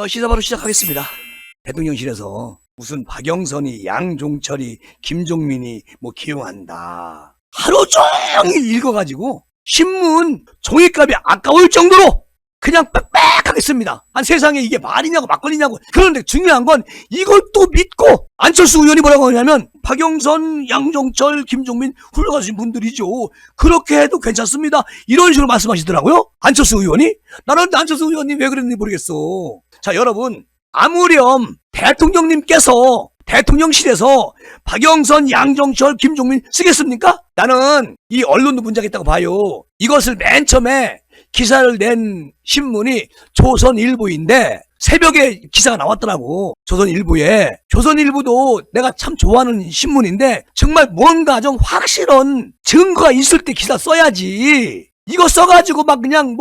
시사 바로 시작하겠습니다. 대통령실에서 무슨 박영선이, 양종철이, 김종민이 뭐 기용한다. 하루 종일 읽어가지고 신문 종이값이 아까울 정도로 그냥 빽빽하게 씁니다. 세상에 이게 말이냐고 막걸리냐고. 그런데 중요한 건 이걸 또 믿고 안철수 의원이 뭐라고 하냐면 박영선, 양종철, 김종민 훌륭하신 분들이죠. 그렇게 해도 괜찮습니다. 이런 식으로 말씀하시더라고요. 안철수 의원이. 나는 안철수 의원님 왜 그랬는지 모르겠어. 자, 여러분, 아무렴 대통령님께서 대통령실에서 박영선, 양종철, 김종민 쓰겠습니까? 나는 이 언론도 문제가 있다고 봐요. 이것을 맨 처음에 기사를 낸 신문이 조선일보인데 새벽에 기사가 나왔더라고. 조선일보에. 조선일보도 내가 참 좋아하는 신문인데 정말 뭔가 좀 확실한 증거가 있을 때 기사 써야지. 이거 써가지고 막 그냥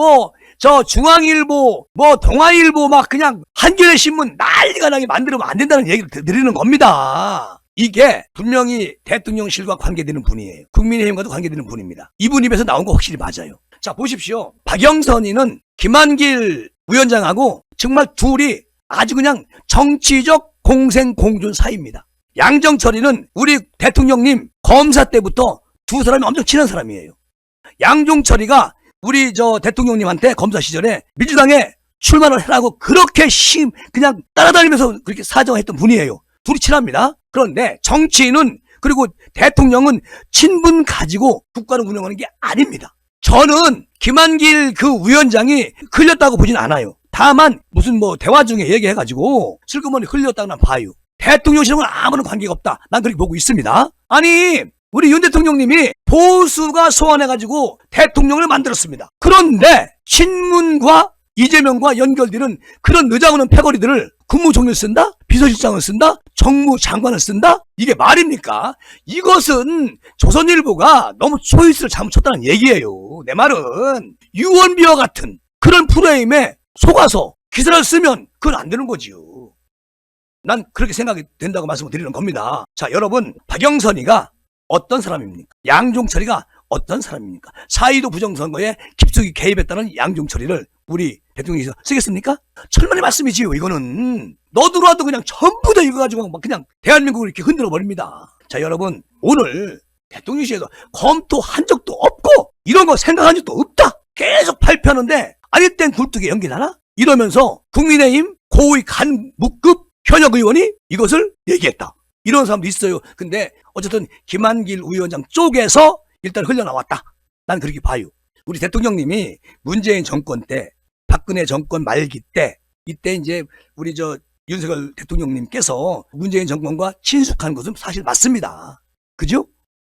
중앙일보, 동아일보 막 그냥 한겨레 신문 난리가 나게 만들면 안 된다는 얘기를 드리는 겁니다. 이게 분명히 대통령실과 관계되는 분이에요. 국민의힘과도 관계되는 분입니다. 이분 입에서 나온 거 확실히 맞아요. 자, 보십시오. 박영선이는 김한길 위원장하고 정말 둘이 아주 그냥 정치적 공생공존 사이입니다. 양정철이는 우리 대통령님 검사 때부터 두 사람이 엄청 친한 사람이에요. 양종철이가 우리 대통령님한테 검사 시절에 민주당에 출마를 하라고 그렇게 그냥 따라다니면서 그렇게 사정했던 분이에요. 둘이 친합니다. 그런데 정치인은 그리고 대통령은 친분 가지고 국가를 운영하는 게 아닙니다. 저는 김한길 그 위원장이 흘렸다고 보진 않아요. 다만 무슨 대화 중에 얘기해가지고 슬그머니 흘렸다고 난 봐요. 대통령실은 아무런 관계가 없다. 난 그렇게 보고 있습니다. 아니 우리 윤 대통령님이 보수가 소환해가지고 대통령을 만들었습니다. 그런데 친문과 이재명과 연결되는 그런 늦장오는 패거리들을 국무총리를 쓴다? 비서실장을 쓴다? 정무장관을 쓴다? 이게 말입니까? 이것은 조선일보가 너무 초이스를 잘못 쳤다는 얘기예요. 내 말은 유언비어 같은 그런 프레임에 속아서 기사를 쓰면 그건 안 되는 거지요. 난 그렇게 생각이 된다고 말씀을 드리는 겁니다. 자, 여러분, 박영선이가 어떤 사람입니까? 양종철이가 어떤 사람입니까? 사이도 부정선거에 깊숙이 개입했다는 양종철이를 우리 대통령께서 쓰겠습니까? 철만의 말씀이지요. 이거는 너들어와도 그냥 전부 다 이거 가지고 막 그냥 대한민국을 이렇게 흔들어 버립니다. 자, 여러분, 오늘 대통령실에서 검토한 적도 없고 이런 거 생각한 적도 없다. 계속 발표하는데 아니 땐 굴뚝에 연기나나? 이러면서 국민의힘 고위 간부급 현역 의원이 이것을 얘기했다. 이런 사람도 있어요. 근데 어쨌든 김한길 위원장 쪽에서 일단 흘러나왔다. 난 그렇게 봐요. 우리 대통령님이 문재인 정권 때, 박근혜 정권 말기 때, 이때 이제 우리 윤석열 대통령님께서 문재인 정권과 친숙한 것은 사실 맞습니다. 그죠?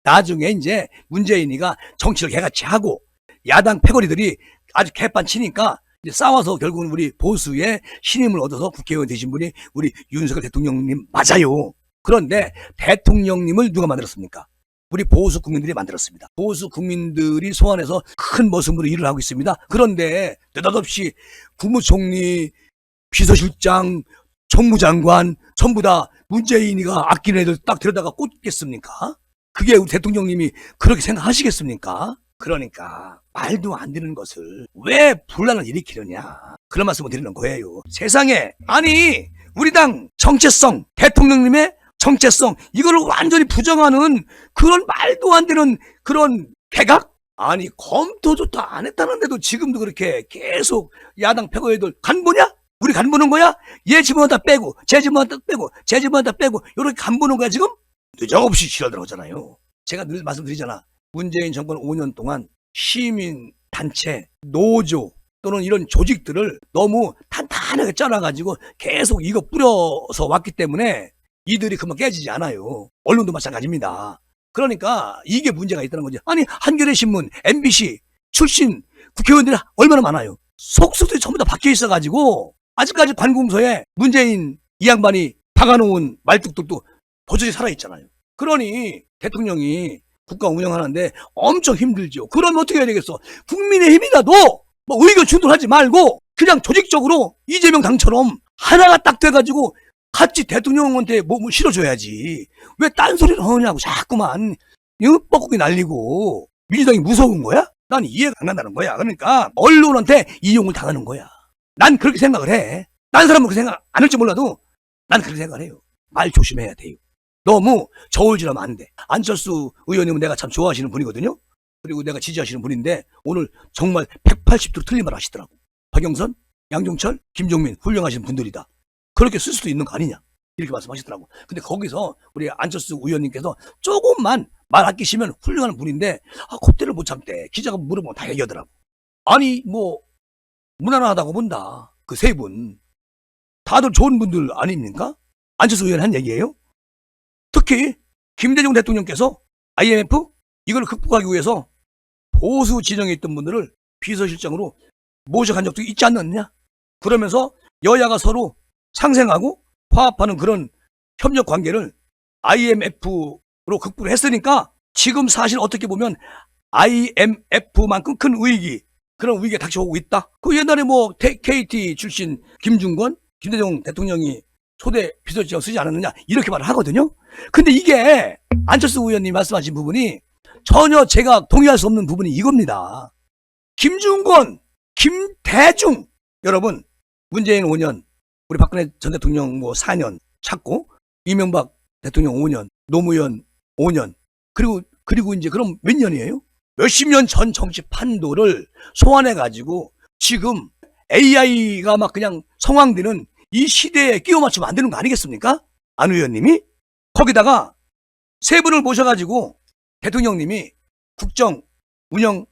나중에 이제 문재인이가 정치를 개같이 하고 야당 패거리들이 아주 개판 치니까 이제 싸워서 결국은 우리 보수의 신임을 얻어서 국회의원 되신 분이 우리 윤석열 대통령님 맞아요. 그런데 대통령님을 누가 만들었습니까? 우리 보수 국민들이 만들었습니다. 보수 국민들이 소환해서 큰 모습으로 일을 하고 있습니다. 그런데 느닷없이 국무총리, 비서실장, 정무장관 전부 다 문재인이가 아끼는 애들 딱 데려다가 꽂겠습니까? 그게 우리 대통령님이 그렇게 생각하시겠습니까? 그러니까 말도 안 되는 것을 왜 분란을 일으키느냐 그런 말씀을 드리는 거예요. 세상에 아니 우리 당 정체성 대통령님의 정체성 이거를 완전히 부정하는 그런 말도 안 되는 그런 개각? 아니 검토조차 안 했다는데도 지금도 그렇게 계속 야당 패거리들 간보냐? 우리 간보는 거야? 얘 집어넣다 빼고 쟤 집어넣다 빼고 쟤 집어넣다 빼고 이렇게 간보는 거야 지금? 늦어없이 실어들어오잖아요. 제가 늘 말씀드리잖아. 문재인 정권 5년 동안 시민 단체, 노조 또는 이런 조직들을 너무 탄탄하게 짜놔가지고 계속 이거 뿌려서 왔기 때문에 이들이 금방 깨지지 않아요. 언론도 마찬가지입니다. 그러니까 이게 문제가 있다는 거죠. 아니 한겨레 신문, MBC 출신 국회의원들이 얼마나 많아요. 속속들이 전부 다 박혀 있어가지고 아직까지 관공서에 문재인 이 양반이 박아놓은 말뚝뚝도 보조리 살아있잖아요. 그러니 대통령이 국가 운영하는데 엄청 힘들죠. 그러면 어떻게 해야 되겠어? 국민의힘이라도 의견 충돌하지 말고 그냥 조직적으로 이재명 당처럼 하나가 딱 돼가지고 같이 대통령한테 몸을 실어줘야지. 왜 딴소리를 하느냐고 자꾸만 뻐꾸기 날리고 민주당이 무서운 거야? 난 이해가 안 간다는 거야. 그러니까 언론한테 이용을 당하는 거야. 난 그렇게 생각을 해. 다른 사람은 그 생각 안 할지 몰라도 난 그렇게 생각을 해요. 말 조심해야 돼요. 너무 저울질하면 안 돼. 안철수 의원님은 내가 참 좋아하시는 분이거든요. 그리고 내가 지지하시는 분인데 오늘 정말 180도 틀린 말 하시더라고. 박영선, 양종철, 김종민 훌륭하신 분들이다. 그렇게 쓸 수도 있는 거 아니냐. 이렇게 말씀하시더라고. 근데 거기서 우리 안철수 의원님께서 조금만 말 아끼시면 훌륭한 분인데 콧대를 못 참대. 기자가 물어보면 다 얘기하더라고. 아니 뭐 무난하다고 본다. 그 세 분. 다들 좋은 분들 아닙니까? 안철수 의원 한 얘기예요. 특히 김대중 대통령께서 IMF 이걸 극복하기 위해서 보수 진영에 있던 분들을 비서실장으로 모셔간 적도 있지 않느냐. 그러면서 여야가 서로 상생하고 화합하는 그런 협력 관계를 IMF로 극복을 했으니까 지금 사실 어떻게 보면 IMF만큼 큰 위기, 그런 위기가 닥쳐오고 있다. 그 옛날에 뭐 KT 출신 김중건, 김대중 대통령이 초대 비서실장 쓰지 않았느냐 이렇게 말을 하거든요. 근데 이게 안철수 의원님 말씀하신 부분이 전혀 제가 동의할 수 없는 부분이 이겁니다. 김중건, 김대중 여러분 문재인 5년, 우리 박근혜 전 대통령 뭐 4년 찾고 이명박 대통령 5년, 노무현 5년 그리고 이제 그럼 몇 년이에요? 몇십 년 전 정치 판도를 소환해 가지고 지금 AI가 막 그냥 성황되는 이 시대에 끼워 맞추면 안 되는 거 아니겠습니까? 안 의원님이 거기다가 세 분을 모셔가지고 대통령님이 국정 운영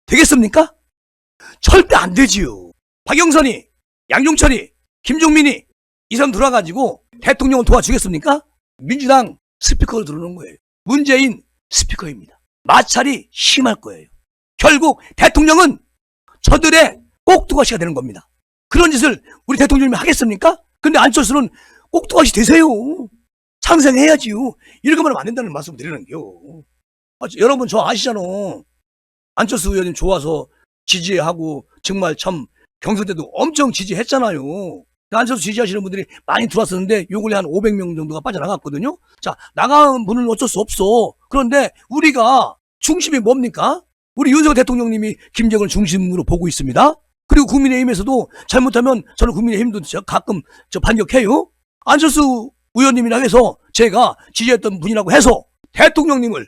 되겠습니까? 절대 안 되지요. 박영선이, 양종철이, 김종민이 이 사람 들어와가지고 대통령을 도와주겠습니까? 민주당 스피커를 들어오는 거예요. 문재인 스피커입니다. 마찰이 심할 거예요. 결국 대통령은 저들의 꼭두가시가 되는 겁니다. 그런 짓을 우리 대통령님이 하겠습니까? 근데 안철수는 꼭두가시 되세요. 상생해야지요. 이렇게 말하면 안 된다는 말씀 드리는겨. 여러분 저 아시잖아. 안철수 의원님 좋아서 지지하고 정말 참 경선 때도 엄청 지지했잖아요. 안철수 지지하시는 분들이 많이 들어왔었는데 요 근래 한 500명 정도가 빠져나갔거든요. 자, 나간 분은 어쩔 수 없어. 그런데 우리가 중심이 뭡니까? 우리 윤석열 대통령님이 김정을 중심으로 보고 있습니다. 그리고 국민의힘에서도 잘못하면 저는 국민의힘도 가끔 반격해요. 안철수 의원님이라 해서 제가 지지했던 분이라고 해서 대통령님을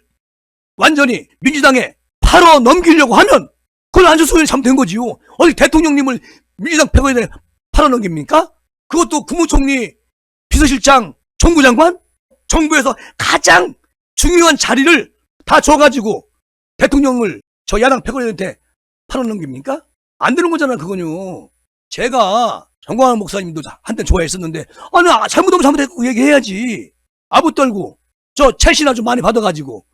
완전히 민주당에 팔아 넘기려고 하면 그건 안철수 의원이 잘못된 거지요. 어디 대통령님을 민주당 패거리에 팔아 넘깁니까? 그것도 국무총리, 비서실장, 정부장관? 정부에서 가장 중요한 자리를 다 줘가지고 대통령을 저 야당 패거리한테 팔아 넘깁니까? 안 되는 거잖아, 그거요. 제가 정광훈 목사님도 한때 좋아했었는데, 아니, 잘못하면 잘못했고 얘기해야지. 아부 떨고, 저 채시나 좀 많이 받아가지고,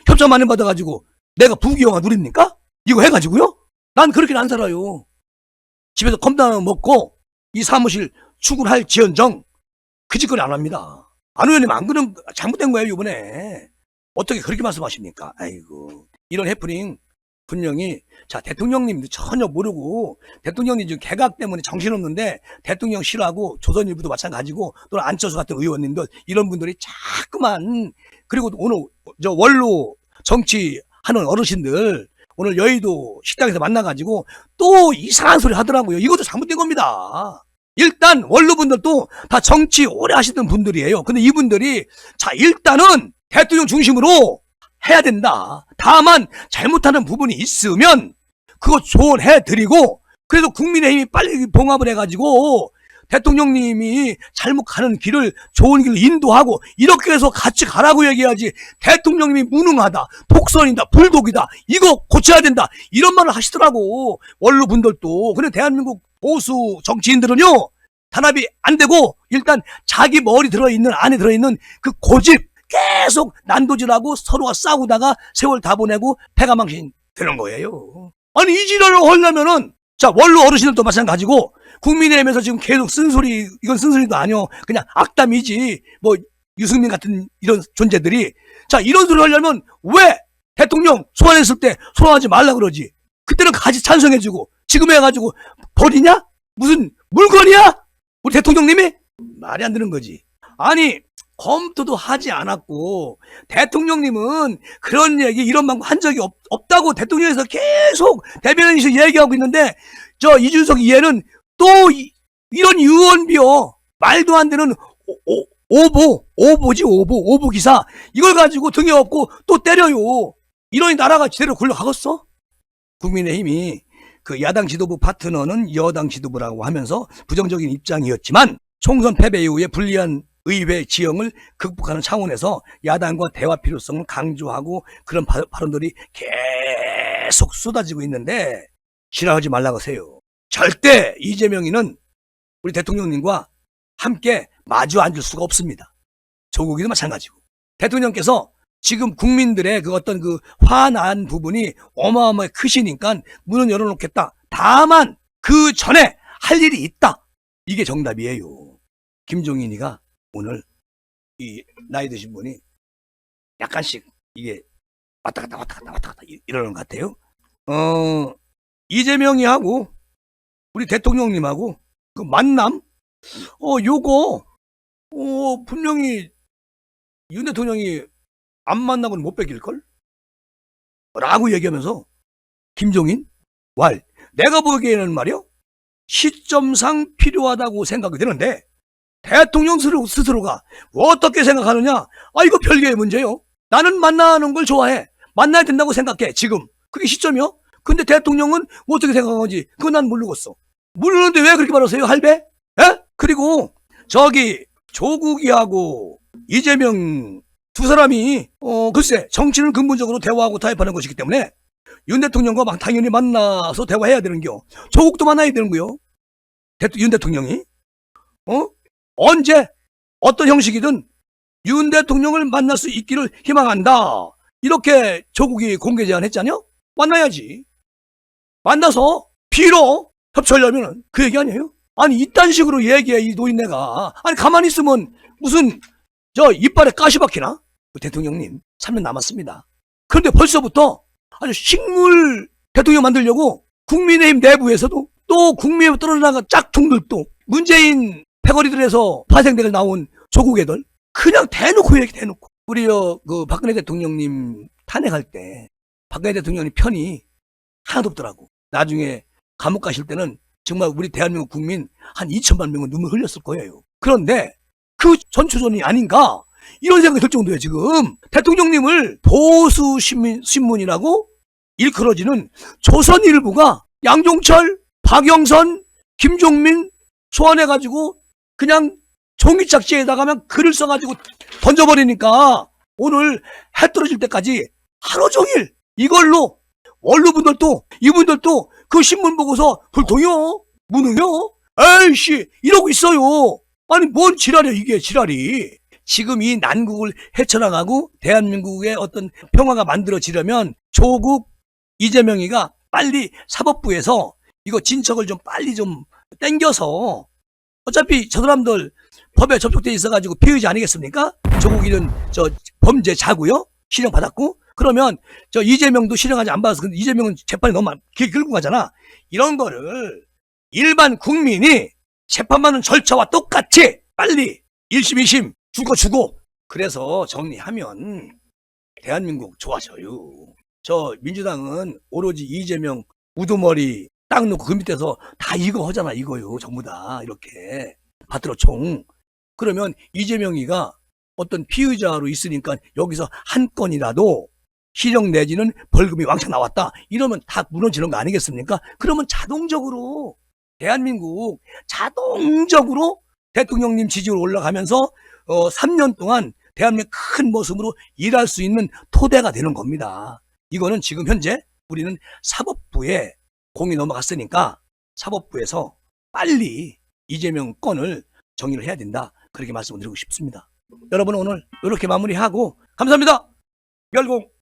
협찬 많이 받아가지고, 내가 부귀영화 누립니까? 이거 해가지고요? 난 그렇게는 안 살아요. 집에서 컵라면 먹고, 이 사무실 출근할 지연정, 그 짓거리 안 합니다. 안 의원님 안 그런, 잘못된 거예요, 이번에. 어떻게 그렇게 말씀하십니까? 아이고. 이런 해프닝, 분명히 자 대통령님도 전혀 모르고 대통령님 지금 개각 때문에 정신없는데 대통령 싫어하고 조선일보도 마찬가지고 또는 안철수 같은 의원님들 이런 분들이 자꾸만 그리고 오늘 저 원로 정치하는 어르신들 오늘 여의도 식당에서 만나가지고 또 이상한 소리 하더라고요. 이것도 잘못된 겁니다. 일단 원로분들도 다 정치 오래 하시던 분들이에요. 근데 이분들이 자 일단은 대통령 중심으로 해야 된다. 다만 잘못하는 부분이 있으면 그거 조언해드리고 그래서 국민의힘이 빨리 봉합을 해가지고 대통령님이 잘못 가는 길을 좋은 길로 인도하고 이렇게 해서 같이 가라고 얘기해야지 대통령님이 무능하다, 독선이다, 불독이다 이거 고쳐야 된다 이런 말을 하시더라고 원로분들도. 근데 대한민국 보수 정치인들은요 단합이 안 되고 일단 자기 머리 들어있는 안에 들어있는 그 고집 계속 난도질하고 서로가 싸우다가 세월 다 보내고 패가망신 되는 거예요. 아니 이 지랄을 하려면은 자 원로 어르신들도 마찬가지고 국민의힘에서 지금 계속 쓴소리 이건 쓴소리도 아니요 그냥 악담이지 뭐 유승민 같은 이런 존재들이 자 이런 소리 하려면 왜 대통령 소환했을 때 소환하지 말라 그러지. 그때는 같이 찬성해주고 지금 해가지고 버리냐? 무슨 물건이야? 우리 대통령님이? 말이 안 되는 거지. 아니 검토도 하지 않았고 대통령님은 그런 얘기 이런 방법 한 적이 없다고 대통령에서 계속 대변인실에서 얘기하고 있는데 저 이준석 이해는 또 이런 유언비어, 말도 안 되는 오보 기사, 이걸 가지고 등에 업고 또 때려요. 이러니 나라가 제대로 굴러가겠어? 국민의힘이 그 야당 지도부 파트너는 여당 지도부라고 하면서 부정적인 입장이었지만 총선 패배 이후에 불리한 의회 지형을 극복하는 차원에서 야당과 대화 필요성을 강조하고 그런 발언들이 계속 쏟아지고 있는데 싫어하지 말라고 하세요. 절대 이재명이는 우리 대통령님과 함께 마주 앉을 수가 없습니다. 조국이도 마찬가지고. 대통령께서 지금 국민들의 그 어떤 그 화난 부분이 어마어마하게 크시니까 문은 열어놓겠다. 다만 그 전에 할 일이 있다. 이게 정답이에요. 김종인이가 오늘 이 나이 드신 분이 약간씩 이게 왔다 갔다 이러는 것 같아요. 이재명이 하고 우리 대통령님하고 그 만남 요거 분명히 윤 대통령이 안 만나고는 못 뺏길걸? 라고 얘기하면서 김종인 왈 내가 보기에는 말이요 시점상 필요하다고 생각이 되는데 대통령 스스로가 어떻게 생각하느냐? 이거 별개의 문제요. 나는 만나는 걸 좋아해. 만나야 된다고 생각해 지금. 그게 시점이요. 근데 대통령은 어떻게 생각하는지 그건 난 모르겠어. 모르는데 왜 그렇게 말하세요 할배? 에? 그리고 저기 조국이하고 이재명 두 사람이 글쎄 정치는 근본적으로 대화하고 타협하는 것이기 때문에 윤 대통령과 막 당연히 만나서 대화해야 되는겨. 조국도 만나야 되는거요. 윤 대통령이 언제 어떤 형식이든 윤 대통령을 만날 수 있기를 희망한다. 이렇게 조국이 공개 제안했잖아요. 만나야지. 만나서 비로 협조하려면 그 얘기 아니에요? 아니 이딴 식으로 얘기해 이 노인네가. 아니 가만히 있으면 무슨 저 이빨에 가시 박히나? 대통령님 3년 남았습니다. 그런데 벌써부터 아주 식물 대통령 만들려고 국민의힘 내부에서도 또 국민의힘 떨어져나간 짝퉁들도 문재인 패거리들에서 파생되게 나온 조국 애들 그냥 대놓고 얘기 대놓고 우리 그 박근혜 대통령님 탄핵할 때 박근혜 대통령님 편이 하나도 없더라고. 나중에 감옥 가실 때는 정말 우리 대한민국 국민 한 2천만 명은 눈물 흘렸을 거예요. 그런데 그 전초전이 아닌가 이런 생각이 들 정도예요. 지금 대통령님을 보수 신문이라고 일컬어지는 조선일보가 양종철, 박영선, 김종민 소환해가지고 그냥 종이짝지에다가만 글을 써가지고 던져버리니까 오늘 해 떨어질 때까지 하루 종일 이걸로 원로분들도 이분들도 그 신문 보고서 불통이요 무능요 에이씨 이러고 있어요. 아니 뭔 지랄이야 이게 지랄이. 지금 이 난국을 헤쳐나가고 대한민국의 어떤 평화가 만들어지려면 조국 이재명이가 빨리 사법부에서 이거 진척을 좀 빨리 좀 땡겨서 어차피 저 사람들 법에 접촉돼 있어가지고 피의자 아니겠습니까? 조국이는 저 범죄자고요. 실형 받았고 그러면 저 이재명도 실형하지 안 받아서 근데 이재명은 재판이 너무 길 끌고 가잖아. 이런 거를 일반 국민이 재판받는 절차와 똑같이 빨리 1심 2심 주고 그래서 정리하면 대한민국 좋아져요. 저 민주당은 오로지 이재명 우두머리 딱 놓고 그 밑에서 다 이거 하잖아. 이거요 전부 다 이렇게 받들어 총. 그러면 이재명이가 어떤 피의자로 있으니까 여기서 한 건이라도 실형 내지는 벌금이 왕창 나왔다 이러면 다 무너지는 거 아니겠습니까? 그러면 자동적으로 대한민국 자동적으로 대통령님 지지율 올라가면서 3년 동안 대한민국 큰 모습으로 일할 수 있는 토대가 되는 겁니다. 이거는 지금 현재 우리는 사법부에 공이 넘어갔으니까 사법부에서 빨리 이재명 건을 정리를 해야 된다. 그렇게 말씀을 드리고 싶습니다. 여러분 오늘 이렇게 마무리하고 감사합니다. 열공.